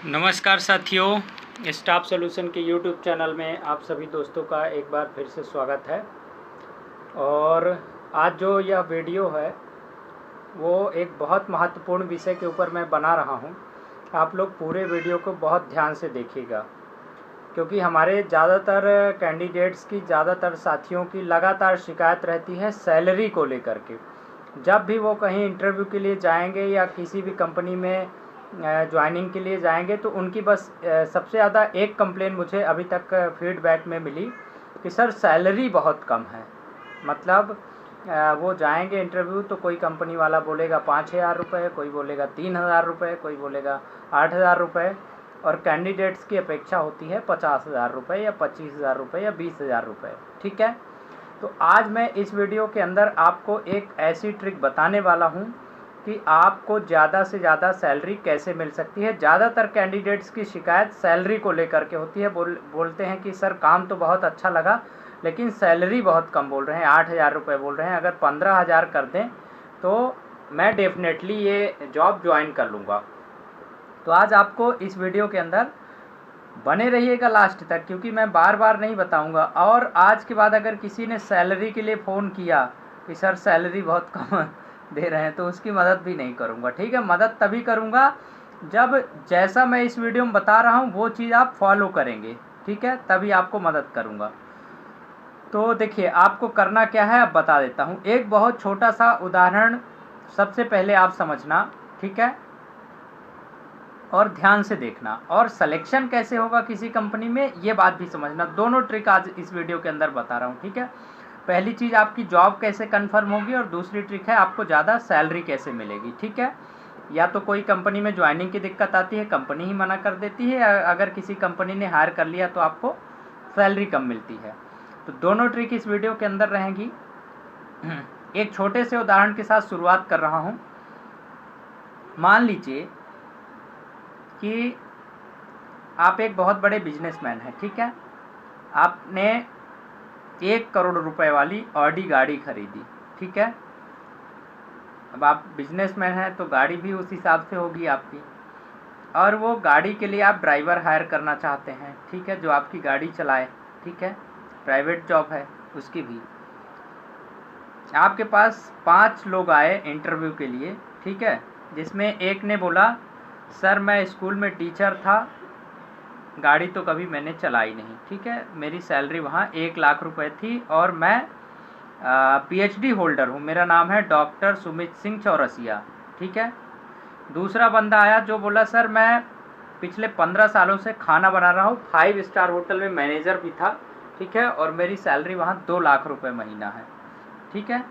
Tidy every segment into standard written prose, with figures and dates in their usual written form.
नमस्कार साथियों, staff solution के यूट्यूब चैनल में आप सभी दोस्तों का एक बार फिर से स्वागत है। और आज जो यह वीडियो है वो एक बहुत महत्वपूर्ण विषय के ऊपर मैं बना रहा हूँ। आप लोग पूरे वीडियो को बहुत ध्यान से देखिएगा, क्योंकि हमारे ज़्यादातर कैंडिडेट्स की, ज़्यादातर साथियों की लगातार शिकायत रहती है सैलरी को लेकर के। जब भी वो कहीं इंटरव्यू के लिए जाएंगे या किसी भी कंपनी में ज्वाइनिंग के लिए जाएंगे तो उनकी बस सबसे ज़्यादा एक कंप्लेन मुझे अभी तक फीडबैक में मिली कि सर सैलरी बहुत कम है। मतलब वो जाएंगे इंटरव्यू तो कोई कंपनी वाला बोलेगा 5,000 रुपये, कोई बोलेगा 3,000 रुपये, कोई बोलेगा 8,000 रुपये, और कैंडिडेट्स की अपेक्षा होती है 50,000 रुपये या 25,000 रुपये या 20,000 रुपये। ठीक है, तो आज मैं इस वीडियो के अंदर आपको एक ऐसी ट्रिक बताने वाला हूँ कि आपको ज़्यादा से ज़्यादा सैलरी कैसे मिल सकती है। ज़्यादातर कैंडिडेट्स की शिकायत सैलरी को लेकर के होती है। बोलते हैं कि सर काम तो बहुत अच्छा लगा लेकिन सैलरी बहुत कम बोल रहे हैं, 8,000 रुपये बोल रहे हैं। अगर 15,000 कर दें तो मैं डेफिनेटली ये जॉब ज्वाइन कर लूँगा। तो आज आपको इस वीडियो के अंदर बने रहिएगा लास्ट तक, क्योंकि मैं बार बार नहीं बताऊंगा। और आज के बाद अगर किसी ने सैलरी के लिए फ़ोन किया कि सर सैलरी बहुत कम दे रहे हैं तो उसकी मदद भी नहीं करूंगा। ठीक है, मदद तभी करूंगा जब जैसा मैं इस वीडियो में बता रहा हूं वो चीज़ आप फॉलो करेंगे। ठीक है, तभी आपको मदद करूंगा। तो देखिए आपको करना क्या है अब बता देता हूं। एक बहुत छोटा सा उदाहरण सबसे पहले आप समझना, ठीक है, और ध्यान से देखना। और सिलेक्शन कैसे होगा किसी कंपनी में ये बात भी समझना। दोनों ट्रिक आज इस वीडियो के अंदर बता रहा हूँ। ठीक है, पहली चीज़ आपकी जॉब कैसे कंफर्म होगी और दूसरी ट्रिक है आपको ज़्यादा सैलरी कैसे मिलेगी। ठीक है, या तो कोई कंपनी में ज्वाइनिंग की दिक्कत आती है, कंपनी ही मना कर देती है, अगर किसी कंपनी ने हायर कर लिया तो आपको सैलरी कम मिलती है। तो दोनों ट्रिक इस वीडियो के अंदर रहेंगी। एक छोटे से उदाहरण के साथ शुरुआत कर रहा हूँ। मान लीजिए कि आप एक बहुत बड़े बिजनेसमैन हैं। ठीक है, आपने 1 करोड़ रुपए वाली ऑडी गाड़ी खरीदी। ठीक है, अब आप बिजनेसमैन हैं तो गाड़ी भी उस हिसाब से होगी आपकी, और वो गाड़ी के लिए आप ड्राइवर हायर करना चाहते हैं। ठीक है, जो आपकी गाड़ी चलाए। ठीक है, प्राइवेट जॉब है उसकी भी। आपके पास 5 लोग आए इंटरव्यू के लिए। ठीक है, जिसमें एक ने बोला सर मैं स्कूल में टीचर था, गाड़ी तो कभी मैंने चलाई नहीं। ठीक है, मेरी सैलरी वहाँ 1 लाख रुपए थी और मैं पीएचडी होल्डर हूँ, मेरा नाम है डॉक्टर सुमित सिंह चौरसिया। ठीक है, दूसरा बंदा आया जो बोला सर मैं पिछले 15 सालों से खाना बना रहा हूँ, 5 स्टार होटल में मैनेजर भी था। ठीक है, और मेरी सैलरी वहाँ 2 लाख रुपए महीना है। ठीक है,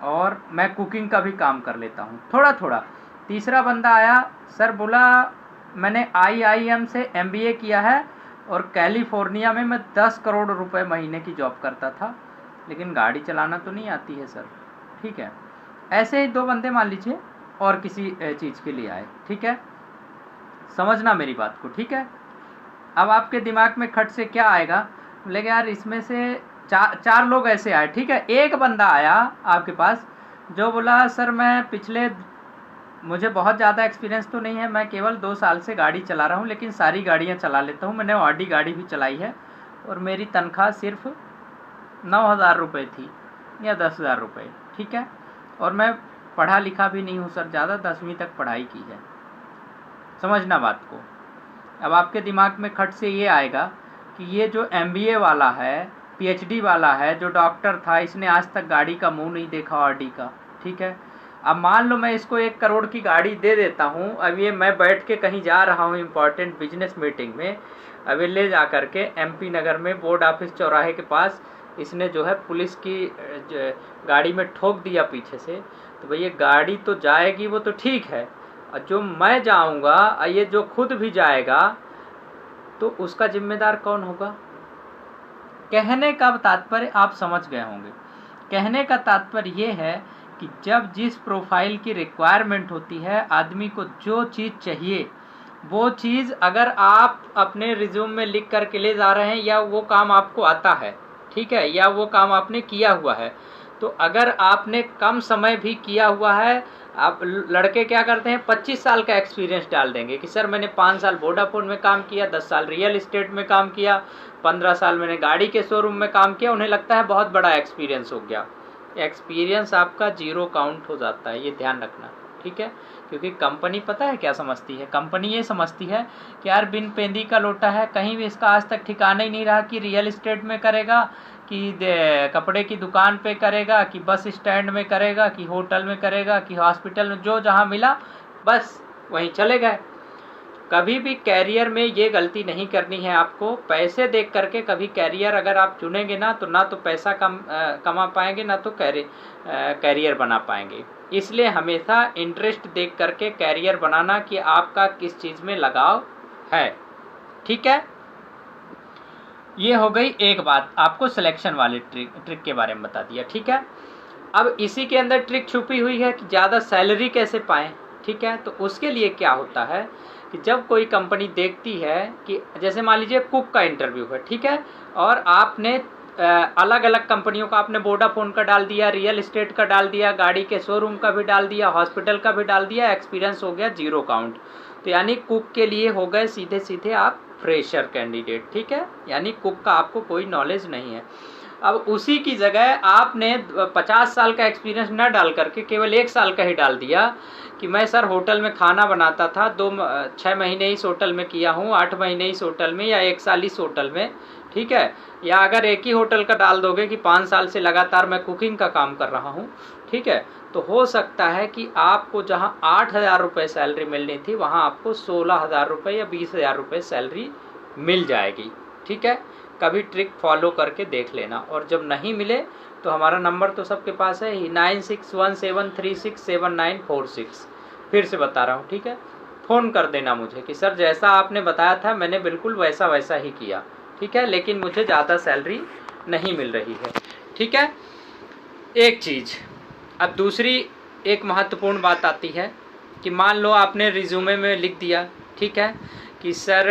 और मैं कुकिंग का भी काम कर लेता हूँ थोड़ा थोड़ा। तीसरा बंदा आया, सर बोला मैंने IIM से MBA किया है और कैलिफोर्निया में मैं 10 करोड़ रुपए महीने की जॉब करता था, लेकिन गाड़ी चलाना तो नहीं आती है सर। ठीक है, ऐसे ही 2 बंदे मान लीजिए और किसी चीज़ के लिए आए। ठीक है, समझना मेरी बात को। ठीक है, अब आपके दिमाग में खट से क्या आएगा, बोलेगा यार इसमें से चार लोग ऐसे आए। ठीक है, एक बंदा आया आपके पास जो बोला सर मैं मुझे बहुत ज़्यादा एक्सपीरियंस तो नहीं है, मैं केवल 2 साल से गाड़ी चला रहा हूँ, लेकिन सारी गाड़ियाँ चला लेता हूँ, मैंने ऑडी गाड़ी भी चलाई है और मेरी तनख्वाह सिर्फ 9,000 रुपये थी या 10,000 रुपये। ठीक है, और मैं पढ़ा लिखा भी नहीं हूँ सर, ज़्यादा 10वीं तक पढ़ाई की है। समझना बात को। अब आपके दिमाग में खट से ये आएगा कि ये जो MBA वाला है, PhD वाला है, जो डॉक्टर था, इसने आज तक गाड़ी का मुँह नहीं देखा ऑडी का। ठीक है, अब मान लो मैं इसको 1 करोड़ की गाड़ी दे देता हूँ। अब ये मैं बैठ के कहीं जा रहा हूँ इम्पॉर्टेंट बिजनेस मीटिंग में, अब ये ले जा करके MP नगर में बोर्ड ऑफिस चौराहे के पास इसने जो है पुलिस की गाड़ी में ठोक दिया पीछे से, तो भैया गाड़ी तो जाएगी वो तो ठीक है, और जो मैं जाऊँगा ये जो खुद भी जाएगा तो उसका जिम्मेदार कौन होगा। कहने का तात्पर्य आप समझ गए होंगे। कहने का तात्पर्य ये है कि जब जिस प्रोफाइल की रिक्वायरमेंट होती है, आदमी को जो चीज़ चाहिए वो चीज़ अगर आप अपने रिज्यूम में लिख करके ले जा रहे हैं या वो काम आपको आता है, ठीक है, या वो काम आपने किया हुआ है, तो अगर आपने कम समय भी किया हुआ है, आप लड़के क्या करते हैं, 25 साल का एक्सपीरियंस डाल देंगे कि सर मैंने 5 साल वोडाफोन में काम किया, 10 साल रियल इस्टेट में काम किया, 15 साल मैंने गाड़ी के शोरूम में काम किया। उन्हें लगता है बहुत बड़ा एक्सपीरियंस हो गया। एक्सपीरियंस आपका जीरो काउंट हो जाता है, ये ध्यान रखना, ठीक है। क्योंकि कंपनी पता है क्या समझती है, कंपनी ये समझती है कि यार बिन पेंदी का लोटा है, कहीं भी इसका आज तक ठिकाना ही नहीं रहा कि रियल इस्टेट में करेगा, कि कपड़े की दुकान पे करेगा, कि बस स्टैंड में करेगा, कि होटल में करेगा, कि हॉस्पिटल में, जो जहाँ मिला बस वहीं चले गए। कभी भी कैरियर में ये गलती नहीं करनी है आपको। पैसे देख करके कभी कैरियर अगर आप चुनेंगे ना तो पैसा कमा पाएंगे, ना तो कैरियर बना पाएंगे। इसलिए हमेशा इंटरेस्ट देख करके कैरियर बनाना कि आपका किस चीज़ में लगाव है, ठीक है। ये हो गई एक बात, आपको सिलेक्शन वाली ट्रिक के बारे में बता दिया, ठीक है। अब इसी के अंदर ट्रिक छुपी हुई है कि ज़्यादा सैलरी कैसे पाएँ, ठीक है। तो उसके लिए क्या होता है कि जब कोई कंपनी देखती है कि जैसे मान लीजिए कुक का इंटरव्यू है, ठीक है, और आपने अलग अलग कंपनियों का, आपने वोडाफोन का डाल दिया, रियल इस्टेट का डाल दिया, गाड़ी के शोरूम का भी डाल दिया, हॉस्पिटल का भी डाल दिया, एक्सपीरियंस हो गया जीरो काउंट। तो यानी कुक के लिए हो गए सीधे सीधे आप फ्रेशर कैंडिडेट, ठीक है। यानी कुक का आपको कोई नॉलेज नहीं है। अब उसी की जगह आपने 50 साल का एक्सपीरियंस न डाल करके केवल 1 साल का ही डाल दिया कि मैं सर होटल में खाना बनाता था, 6 महीने इस होटल में किया हूँ, 8 महीने इस होटल में, या 1 साल इस होटल में, ठीक है। या अगर एक ही होटल का डाल दोगे कि 5 साल से लगातार मैं कुकिंग का काम कर रहा हूँ, ठीक है, तो हो सकता है कि आपको जहाँ 8,000 रुपये सैलरी मिलनी थी वहाँ आपको 16,000 रुपये या 20,000 रुपये सैलरी मिल जाएगी, ठीक है। कभी ट्रिक फॉलो करके देख लेना। और जब नहीं मिले तो हमारा नंबर तो सबके पास है ही, 9617367946। फिर से बता रहा हूँ, ठीक है। फ़ोन कर देना मुझे कि सर जैसा आपने बताया था मैंने बिल्कुल वैसा वैसा ही किया, ठीक है, लेकिन मुझे ज़्यादा सैलरी नहीं मिल रही है, ठीक है। एक चीज़। अब दूसरी एक महत्वपूर्ण बात आती है कि मान लो आपने रिज्यूमे में लिख दिया, ठीक है, कि सर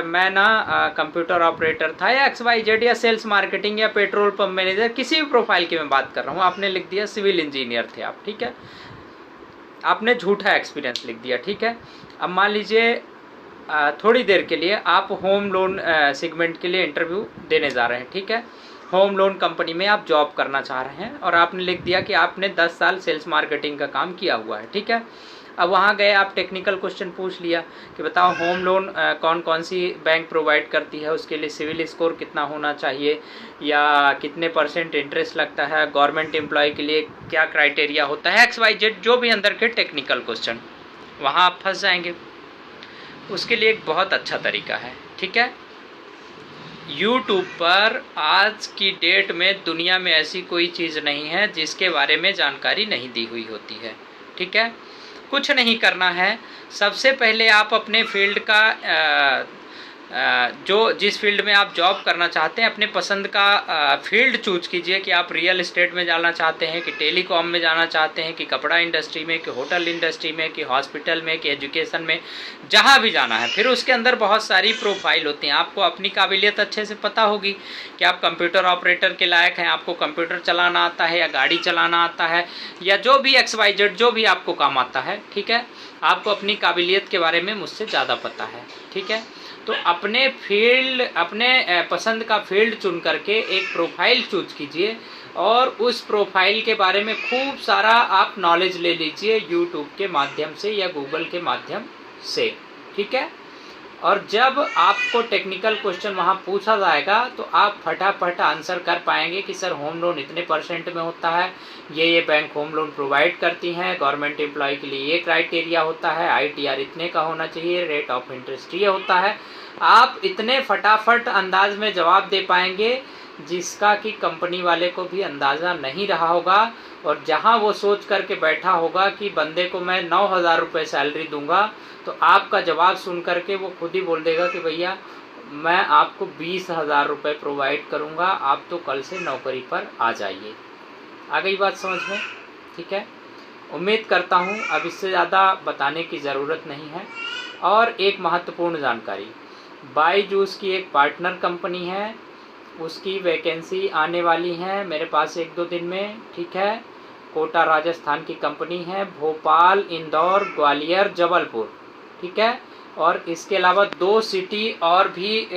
मैं ना कंप्यूटर ऑपरेटर था, या XYZ, या सेल्स मार्केटिंग, या पेट्रोल पंप मैनेजर, किसी भी प्रोफाइल की मैं बात कर रहा हूँ, आपने लिख दिया सिविल इंजीनियर थे आप, ठीक है। आपने झूठा एक्सपीरियंस लिख दिया, ठीक है। अब मान लीजिए थोड़ी देर के लिए आप होम लोन सेगमेंट के लिए इंटरव्यू देने जा रहे हैं, ठीक है। होम लोन कंपनी में आप जॉब करना चाह रहे हैं और आपने लिख दिया कि आपने 10 साल सेल्स मार्केटिंग का काम किया हुआ है, ठीक है। अब वहाँ गए, आप टेक्निकल क्वेश्चन पूछ लिया कि बताओ होम लोन कौन कौन सी बैंक प्रोवाइड करती है, उसके लिए सिविल स्कोर कितना होना चाहिए, या कितने % इंटरेस्ट लगता है, गवर्नमेंट एम्प्लॉय के लिए क्या क्राइटेरिया होता है, XYZ, जो भी अंदर के टेक्निकल क्वेश्चन, वहाँ आप फंस जाएंगे। उसके लिए एक बहुत अच्छा तरीका है, ठीक है। YouTube पर आज की डेट में दुनिया में ऐसी कोई चीज़ नहीं है जिसके बारे में जानकारी नहीं दी हुई होती है, ठीक है। कुछ नहीं करना है, सबसे पहले आप अपने फील्ड का जो जिस फील्ड में आप जॉब करना चाहते हैं अपने पसंद का फील्ड चूज कीजिए कि आप रियल एस्टेट में जाना चाहते हैं, कि टेलीकॉम में जाना चाहते हैं, कि कपड़ा इंडस्ट्री में, कि होटल इंडस्ट्री में, कि हॉस्पिटल में, कि एजुकेशन में, जहाँ भी जाना है। फिर उसके अंदर बहुत सारी प्रोफाइल होती हैं, आपको अपनी काबिलियत अच्छे से पता होगी कि आप कंप्यूटर ऑपरेटर के लायक हैं, आपको कंप्यूटर चलाना आता है या गाड़ी चलाना आता है, या जो भी XYZ जो भी आपको काम आता है, ठीक है। आपको अपनी काबिलियत के बारे में मुझसे ज़्यादा पता है, ठीक है। तो अपने फील्ड, अपने पसंद का फील्ड चुन करके एक प्रोफाइल चूज कीजिए और उस प्रोफाइल के बारे में खूब सारा आप नॉलेज ले लीजिए यूट्यूब के माध्यम से या गूगल के माध्यम से, ठीक है। और जब आपको टेक्निकल क्वेश्चन वहाँ पूछा जाएगा तो आप फटाफट आंसर कर पाएंगे कि सर होम लोन इतने % में होता है, ये बैंक होम लोन प्रोवाइड करती हैं, गवर्नमेंट एम्प्लॉय के लिए ये क्राइटेरिया होता है, ITR इतने का होना चाहिए, रेट ऑफ इंटरेस्ट ये होता है। आप इतने फटाफट अंदाज में जवाब दे पाएंगे जिसका कि कंपनी वाले को भी अंदाज़ा नहीं रहा होगा। और जहां वो सोच करके बैठा होगा कि बंदे को मैं 9,000 रुपये सैलरी दूंगा, तो आपका जवाब सुन करके वो खुद ही बोल देगा कि भैया मैं आपको 20,000 रुपये प्रोवाइड करूंगा, आप तो कल से नौकरी पर आ जाइए। आ गई बात समझ में, ठीक है। उम्मीद करता हूं अब इससे ज़्यादा बताने की ज़रूरत नहीं है। और एक महत्वपूर्ण जानकारी, बायजूस की एक पार्टनर कंपनी है, उसकी वैकेंसी आने वाली है मेरे पास 1-2 दिन में, ठीक है। कोटा राजस्थान की कंपनी है, भोपाल, इंदौर, ग्वालियर, जबलपुर, ठीक है। और इसके अलावा 2 सिटी और भी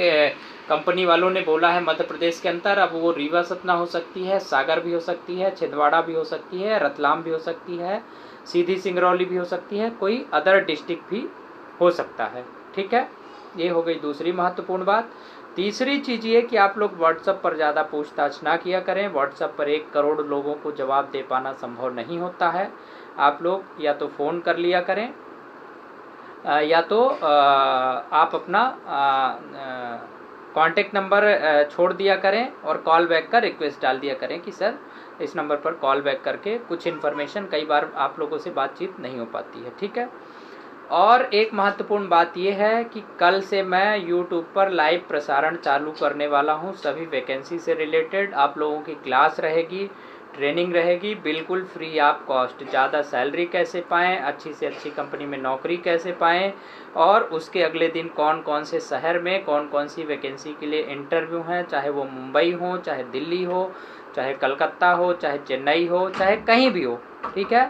कंपनी वालों ने बोला है मध्य प्रदेश के अंदर। अब वो रीवा सतना हो सकती है, सागर भी हो सकती है, छिंदवाड़ा भी हो सकती है, रतलाम भी हो सकती है, सीधी सिंगरौली भी हो सकती है, कोई अदर डिस्ट्रिक्ट भी हो सकता है, ठीक है। ये हो गई दूसरी महत्वपूर्ण बात। तीसरी चीज़ ये कि आप लोग व्हाट्सएप पर ज़्यादा पूछताछ ना किया करें। व्हाट्सएप पर 1 करोड़ लोगों को जवाब दे पाना संभव नहीं होता है। आप लोग या तो फ़ोन कर लिया करें या तो आप अपना कांटेक्ट नंबर छोड़ दिया करें और कॉल बैक का रिक्वेस्ट डाल दिया करें कि सर इस नंबर पर कॉल बैक करके कुछ इन्फॉर्मेशन, कई बार आप लोगों से बातचीत नहीं हो पाती है, ठीक है। और एक महत्वपूर्ण बात यह है कि कल से मैं यूट्यूब पर लाइव प्रसारण चालू करने वाला हूं। सभी वैकेंसी से रिलेटेड आप लोगों की क्लास रहेगी, ट्रेनिंग रहेगी, बिल्कुल फ्री ऑफ कॉस्ट। ज़्यादा सैलरी कैसे पाएँ, अच्छी से अच्छी कंपनी में नौकरी कैसे पाएँ, और उसके अगले दिन कौन कौन से शहर में कौन कौन सी वैकेंसी के लिए इंटरव्यू हैं, चाहे वो मुंबई हो, चाहे दिल्ली हो, चाहे कलकत्ता हो, चाहे चेन्नई हो, चाहे कहीं भी हो, ठीक है।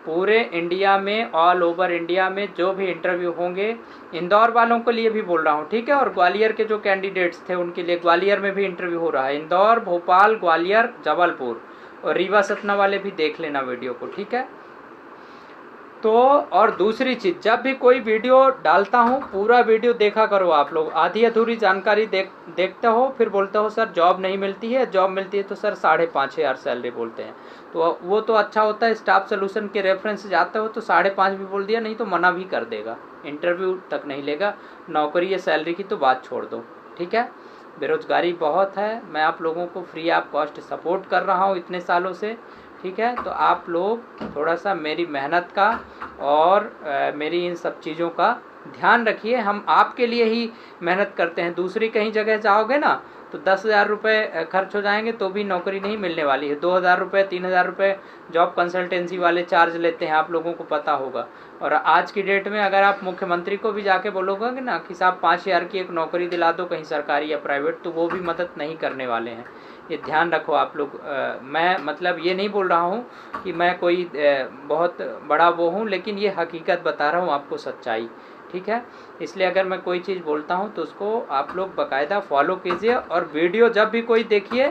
पूरे इंडिया में, ऑल ओवर इंडिया में जो भी इंटरव्यू होंगे, इंदौर वालों के लिए भी बोल रहा हूँ, ठीक है। और ग्वालियर के जो कैंडिडेट्स थे उनके लिए ग्वालियर में भी इंटरव्यू हो रहा है। इंदौर, भोपाल, ग्वालियर, जबलपुर और रीवा सतना वाले भी देख लेना वीडियो को, ठीक है। तो और दूसरी चीज़, जब भी कोई वीडियो डालता हूँ पूरा वीडियो देखा करो आप लोग। आधी अधूरी जानकारी देखते हो, फिर बोलते हो सर जॉब नहीं मिलती है, जॉब मिलती है तो सर 5,500 सैलरी बोलते हैं। तो वो तो अच्छा होता है, स्टाफ सोल्यूशन के रेफरेंस से जाते हो तो 5.5 भी बोल दिया, नहीं तो मना भी कर देगा, इंटरव्यू तक नहीं लेगा। नौकरी या सैलरी की तो बात छोड़ दो, ठीक है। बेरोजगारी बहुत है, मैं आप लोगों को फ्री ऑफ कॉस्ट सपोर्ट कर रहा हूँ इतने सालों से, ठीक है। तो आप लोग थोड़ा सा मेरी मेहनत का और मेरी इन सब चीज़ों का ध्यान रखिए। हम आपके लिए ही मेहनत करते हैं। दूसरी कहीं जगह जाओगे ना तो 10,000 रुपये खर्च हो जाएंगे तो भी नौकरी नहीं मिलने वाली है। 2,000 रुपये, 3,000 रुपये जॉब कंसल्टेंसी वाले चार्ज लेते हैं, आप लोगों को पता होगा। और आज की डेट में अगर आप मुख्यमंत्री को भी जाके बोलोगे ना कि साहब 5,000 की एक नौकरी दिला दो कहीं सरकारी या प्राइवेट, तो वो भी मदद नहीं करने वाले हैं। ये ध्यान रखो आप लोग। मैं मतलब ये नहीं बोल रहा हूँ कि मैं कोई बहुत बड़ा वो हूँ, लेकिन ये हकीकत बता रहा हूँ आपको, सच्चाई, ठीक है। इसलिए अगर मैं कोई चीज़ बोलता हूँ तो उसको आप लोग बाकायदा फॉलो कीजिए। और वीडियो जब भी कोई देखिए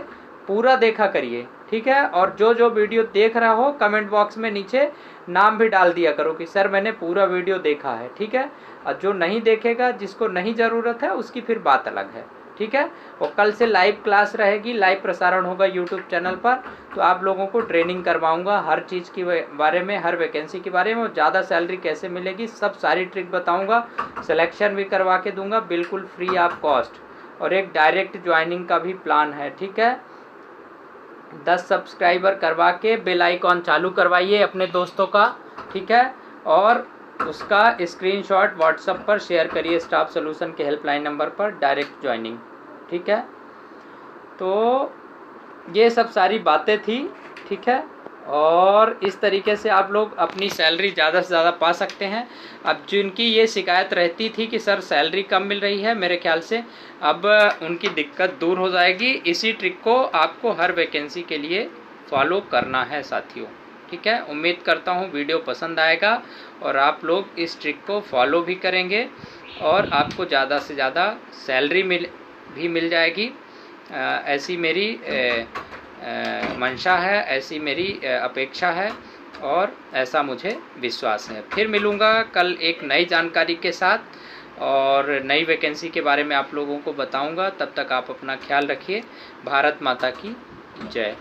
पूरा देखा करिए, ठीक है। और जो जो वीडियो देख रहा हो कमेंट बॉक्स में नीचे नाम भी डाल दिया करो कि सर मैंने पूरा वीडियो देखा है, ठीक है। और जो नहीं देखेगा, जिसको नहीं ज़रूरत है, उसकी फिर बात अलग है, ठीक है। और कल से लाइव क्लास रहेगी, लाइव प्रसारण होगा यूट्यूब चैनल पर। तो आप लोगों को ट्रेनिंग करवाऊंगा हर चीज़ के बारे में, हर वैकेंसी के बारे में, ज़्यादा सैलरी कैसे मिलेगी, सब सारी ट्रिक बताऊंगा। सिलेक्शन भी करवा के दूंगा बिल्कुल फ्री ऑफ कॉस्ट। और एक डायरेक्ट ज्वाइनिंग का भी प्लान है, ठीक है। 10 सब्सक्राइबर करवा के बेल आइकॉन चालू करवाइए अपने दोस्तों का, ठीक है। और उसका स्क्रीनशॉट व्हाट्सएप पर शेयर करिए स्टाफ सोल्यूशन के हेल्पलाइन नंबर पर, डायरेक्ट ज्वाइनिंग, ठीक है। तो ये सब सारी बातें थी, ठीक है। और इस तरीके से आप लोग अपनी सैलरी ज़्यादा से ज़्यादा पा सकते हैं। अब जिनकी ये शिकायत रहती थी कि सर सैलरी कम मिल रही है, मेरे ख्याल से अब उनकी दिक्कत दूर हो जाएगी। इसी ट्रिक को आपको हर वैकेंसी के लिए फॉलो करना है साथियों, ठीक है। उम्मीद करता हूँ वीडियो पसंद आएगा और आप लोग इस ट्रिक को फॉलो भी करेंगे और आपको ज़्यादा से ज़्यादा सैलरी भी मिल जाएगी। ऐसी मेरी मंशा है, ऐसी मेरी अपेक्षा है और ऐसा मुझे विश्वास है। फिर मिलूँगा कल एक नई जानकारी के साथ और नई वैकेंसी के बारे में आप लोगों को बताऊँगा। तब तक आप अपना ख्याल रखिए। भारत माता की जय।